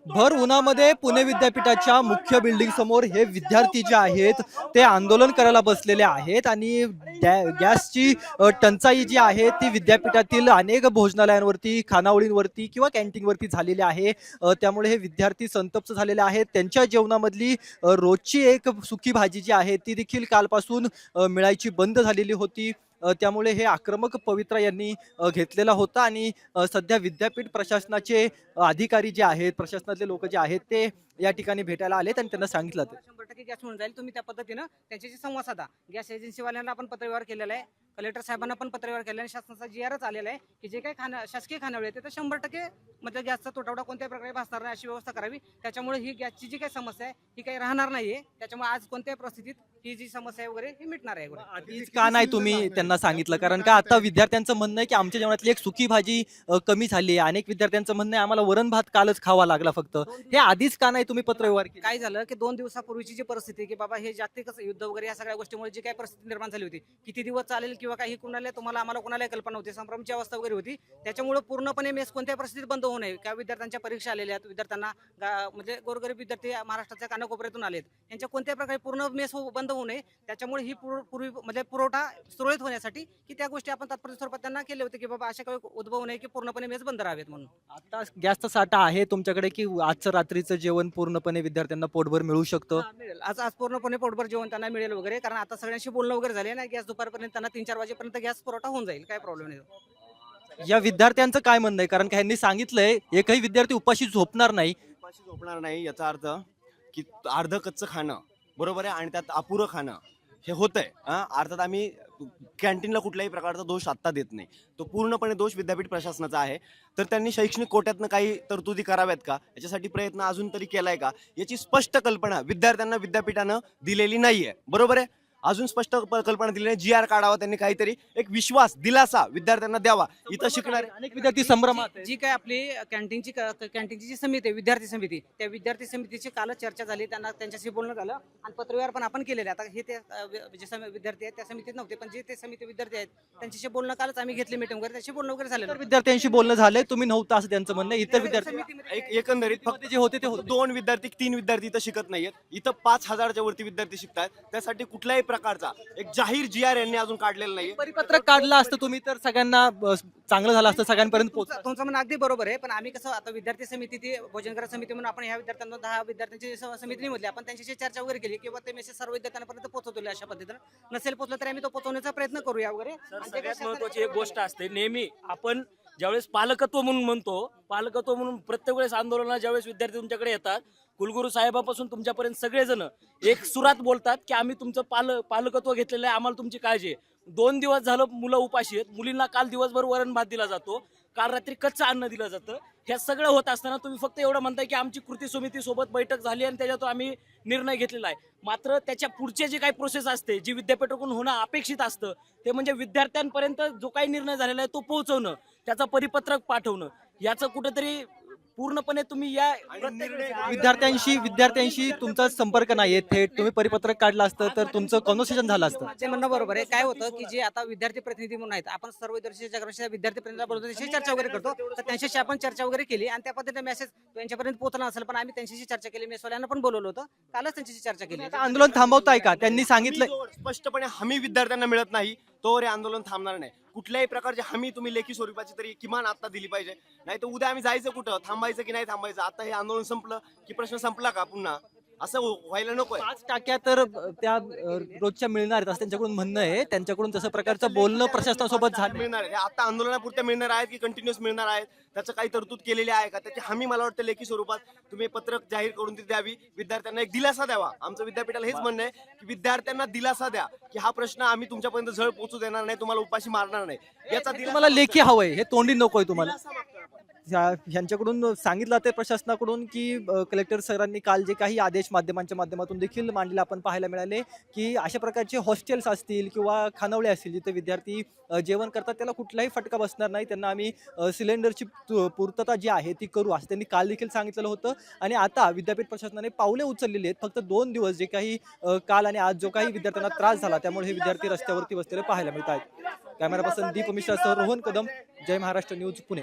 भर उन्हामध्ये पुणे विद्यापीठाच्या मुख्य बिल्डिंग समोर हे विद्यार्थी जे आहेत ते आंदोलन करायला बसलेले आहेत आणि गॅसची टंचाई जी आहे ती विद्यापीठातील अनेक भोजनालयांवरती, खानावळींवरती किंवा कॅन्टीनवरती झालेली आहे. त्यामुळे हे विद्यार्थी संतप्त झालेले आहेत. त्यांच्या जेवणामधली रोजची एक सुकी भाजी जी आहे ती देखील कालपासून मिळायची बंद झालेली होती. त्यामुळे हे आक्रमक पवित्रा यांनी घेतलेला होता आणि सध्या विद्यापीठ प्रशासनाचे अधिकारी जे आहेत, प्रशासनातले लोक जे आहेत ते या ठिकाणी भेटायला आलेत आणि त्यांना सांगितलं 100% गॅस मिळून जाईल. तुम्ही त्या पद्धतीनं त्यांच्याशी संवाद साधा. गॅस एजन्सीवाल्यांना आपण पत्रव्यवहार केलेला आहे, कलेक्टर साहेबांना पण पत्रव्यवहार केलेला आहे, शासनाचा GRच आलेला आहे की जे काही शासकीय खानावळी आहे तर 100% म्हणजे गॅसचा तुटवडा कोणत्याही प्रकारे भासणार नाही अशी व्यवस्था करावी. त्याच्यामुळे ही गॅसची जी काही समस्या आहे ही काही राहणार नाहीये. त्याच्यामुळे आज कोणत्याही परिस्थितीत ही जी समस्या आहे वगैरे ही मिटणार आहे. आधीच का नाही तुम्ही त्यांना सांगितलं? कारण का आता विद्यार्थ्यांचं म्हणणं आहे की आमच्या जेवणातली एक सुकी भाजी कमी झाली आहे. अनेक विद्यार्थ्यांचं म्हणणं आहे आम्हाला वरण भात कालच खावा लागला फक्त. हे आधीच का नाही तुम्ही पत्रव्यवहार केले? काय झालं की 2 दिवसापूर्वीची जी परिस्थिती की बाबा हे जागतिक युद्ध वगैरे या सगळ्या गोष्टीमुळे जी काही परिस्थिती निर्माण झाली होती, किती दिवस चालेल किंवा काही कुणाला तुम्हाला आम्हाला कोणालाही कल्पना होती, संभ्रमची अवस्था वगैरे होती. त्याच्यामुळे पूर्णपणे मेस कोणत्याही परिस्थितीत बंद होऊ नये. त्या विद्यार्थ्यांच्या परीक्षा आलेल्या आहेत, विद्यार्थ्यांना म्हणजे गोरगरीब विद्यार्थी महाराष्ट्राच्या कानाकोपऱ्यातून आलेत, यांच्या कोणत्याही प्रकारे पूर्ण मेस बंद होऊ नये. त्याच्यामुळे ही पूर्वी म्हणजे पुरवठा सुरळीत होण्यासाठी की त्या गोष्टी आपण तात्पुरत्या स्वरूपात त्यांना केले होते की बाबा अशा काही उद्भवू नये की पूर्णपणे मेस बंद राहावेत म्हणून. आता गॅसचा साठा आहे तुमच्याकडे की आजचं रात्रीचं जेवण पूर्णपणे विद्यार्थ्यांना पोटभर मिळू शकतं? मिळेल आज आज पूर्णपणे पोटभर जेवण त्यांना मिळेल वगैरे, कारण आता सगळ्यांशी बोलणं वगैरे झाले ना. गॅस दुपारपर्यंत त्यांना 3-4 वाजेपर्यंत गॅस पुरवठा होऊन जाईल, काय प्रॉब्लेम नाही. या विद्यार्थ्यांचं काय म्हणणं आहे? कारण का यांनी सांगितलंय एकही विद्यार्थी उपाशी झोपणार नाही. उपाशी झोपणार नाही याचा अर्थ की अर्ध कच्चं खाणं बरोबर आहे आणि त्यात अपुरं खाणं हे होतंय. अर्थात आम्ही कॅन्टीनला कुठल्याही प्रकारचा दोष आत्ता देत नाही, तो पूर्णपणे दोष विद्यापीठ प्रशासनाचा आहे. तर त्यांनी शैक्षणिक कोट्यातनं काही तरतुदी कराव्यात का, याच्यासाठी प्रयत्न अजून तरी केलाय का, याची स्पष्ट कल्पना विद्यार्थ्यांना विद्यापीठानं दिलेली नाहीये. बरोबर आहे, अजून स्पष्ट कल्पना दिली नाही. GR काढावा त्यांनी, काहीतरी एक विश्वास दिलासा विद्यार्थ्यांना द्यावा. इथं शिकणारे अनेक विद्यार्थी संभ्रमात आहेत. जी काय आपली कॅन्टीनची जी समिती आहे, विद्यार्थी समिती, त्या विद्यार्थी समितीची काल चर्चा झाली, त्यांना त्यांच्याशी बोलणं झालं आणि पत्रव्यवहार पण आपण केलेले. आता हे ते जे विद्यार्थी आहेत त्या समितीत नव्हते, पण जे ते समिती विद्यार्थी आहेत त्यांच्याशी बोलणं कालच आम्ही घेतले मीटिंग वगैरे, त्याशी बोलणं वगैरे इतर झालं. विद्यार्थ्यांशी बोलणं झालंय, तुम्ही नव्हता असं त्यांचं म्हणणं आहे. इतर विद्यार्थी एकंदरीत फक्त जे होते ते होते. 2 विद्यार्थी 3 विद्यार्थी इथं शिकत नाहीयेत. इथं 5,000च्या वरती विद्यार्थी शिकतात. त्यासाठी कुठल्याही प्रकारचा एक जाहीर GR यांनी अजून काढलेला नाही. परिपत्रक काढलं असतं तुम्ही तर सगळ्यांना चांगलं झालं असतं, सगळ्यांपर्यंत पोहोचलं. तुमचं म्हणणं अगदी बरोबर आहे, पण आम्ही कसं आता विद्यार्थी समिती ती भोजनकर समिती म्हणून आपण ह्या विद्यार्थ्यांना 10 विद्यार्थ्यांची समिती निवडली. आपण त्यांच्याशी चर्चा वगैरे केली किंवा ते मेसेज सर्व विद्यार्थ्यांपर्यंत पोहोचवले. अशा पद्धतीनं नसेल पोहोचलं तरी आम्ही तो पोहोचवण्याचा प्रयत्न करूया वगैरे. सगळ्यात महत्वाची एक गोष्ट असते, नेहमी आपण ज्यावेळेस पालकत्व म्हणून म्हणतो, पालकत्व म्हणून प्रत्येक वेळेस आंदोलनाला ज्यावेळेस विद्यार्थी तुमच्याकडे येतात, कुलगुरू साहेबापासून तुमच्यापर्यंत सगळेजण एक सुरात बोलतात की आम्ही तुमचं पालकत्व घेतलेलं आहे, आम्हाला तुमची काळजी आहे. 2 दिवस झालं मुलं उपाशी आहेत. मुलींना काल दिवसभर वरण भात दिला जातो, काल रात्री कच्चं अन्न दिलं जातं. हे सगळं होत असताना तुम्ही फक्त एवढं म्हणताय की आमची कृती समिती सोबत बैठक झाली आणि त्याच्यातून आम्ही निर्णय घेतलेला आहे. मात्र त्याच्या पुढचे जे काही प्रोसेस असते, जी विद्यापीठाकडून होणं अपेक्षित असतं, ते म्हणजे विद्यार्थ्यांपर्यंत जो काही निर्णय झालेला आहे तो पोहोचवणं, त्याचं परिपत्रक पाठवणं. याचं कुठेतरी पूर्णपणे तुम्ही या विद्यार्थ्यांशी तुमचा संपर्क नाहीये थेट. तुम्ही परिपत्रक काढलं असतं तर तुमचं कॉन्व्हर्सेशन झालं असतं. ते म्हणणं बरोबर आहे. काय होतं की जे आता विद्यार्थी प्रतिनिधी म्हणून आहेत, आपण सर्व विद्यार्थी प्रतिनिधीबरोबर त्यांच्याशी चर्चा वगैरे करतो, तर त्यांच्याशी आपण चर्चा वगैरे केली आणि त्या पद्धतीने मेसेज त्यांच्यापर्यंत पोहोचला असेल. पण आम्ही त्यांच्याशी चर्चा केली, मेसवाल्यांना पण बोलवलं होतं, कालच त्यांच्याशी चर्चा केली. आता आंदोलन थांबवताय का? त्यांनी सांगितलं स्पष्टपणे हमी विद्यार्थ्यांना मिळत नाही तोवर हे आंदोलन थांबणार नाही. कुठल्याही प्रकारची हमी तुम्ही लेखी स्वरूपाची तरी किमान आता दिली पाहिजे, नाही तर उद्या आम्ही जायचं कुठं, थांबायचं की नाही थांबायचं. आता हे आंदोलन संपलं की प्रश्न संपला का पुन्हा? असं व्हायला नकोय. 5 टाक्या तर त्या रोजच्या मिळणार आहेत असं त्यांच्याकडून म्हणणं आहे. त्यांच्याकडून तसं प्रकारचं बोलणं प्रशासनासोबत झालं. मिळणार आहे आता आंदोलनापुरत्या मिळणार आहेत की कंटिन्युअस मिळणार आहेत, त्याचं काही तरतूद केलेली आहे का, त्याची हमी मला वाटतं लेखी स्वरूपात तुम्ही पत्रक जाहीर करून ती द्यावी. विद्यार्थ्यांना एक दिलासा द्यावा. आमचं विद्यापीठाला हेच म्हणणं आहे की विद्यार्थ्यांना दिलासा द्या की हा प्रश्न आम्ही तुमच्यापर्यंत झळ पोहोचू देणार नाही, तुम्हाला उपाशी मारणार नाही. याचा तुम्हाला लेखी हवंय, हे तोंडी नकोय तुम्हाला. यांच्याकडून सांगितलं ते प्रशासनाकडून की कलेक्टर सरांनी काल जे काही आदेश माध्यमांच्या माध्यमातून देखील मांडलेले आपण पाहायला मिळाले की अशा प्रकारचे हॉस्टेल्स असतील किंवा खानावळे असतील जिथे विद्यार्थी जेवण करतात त्याला कुठलाही फटका बसणार नाही. त्यांना आम्ही सिलेंडरची पूर्तता जी आहे ती करू असं त्यांनी काल देखील सांगितलेलं होतं. आणि आता विद्यापीठ प्रशासनाने पावले उचललेली आहेत. फक्त 2 दिवस जे काही काल आणि आज जो काही विद्यार्थ्यांना त्रास झाला त्यामुळे हे विद्यार्थी रस्त्यावरती बसलेले पाहायला मिळत आहेत. कॅमेरा पर्सन दीप मिश्रासह रोहन कदम, जय महाराष्ट्र न्यूज, पुणे.